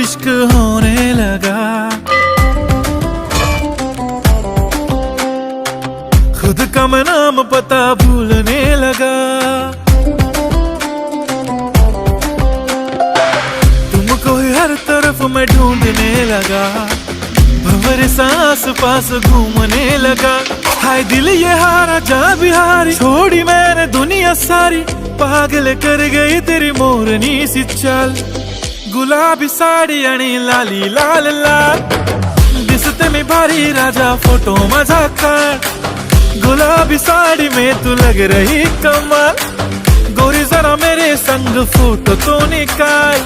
इश्क होने लगा। खुद का मैं नाम पता भूलने लगा। तुमको ही हर तरफ मैं ढूंढने लगा। भंवर सांस पास घूमने लगा। हाय दिल ये हारा जा बिहारी, छोड़ी मैंने दुनिया सारी। पागल कर गई तेरी मोरनी सी चाल। गुलाबी साडी आणि लाली लाल लाल, दिसते मी भारी राजा फोटो माझा काढ। गुलाबी साड़ी में तू लग रही कमाल, गोरी जरा मेरे संग फोटो तो निकाल।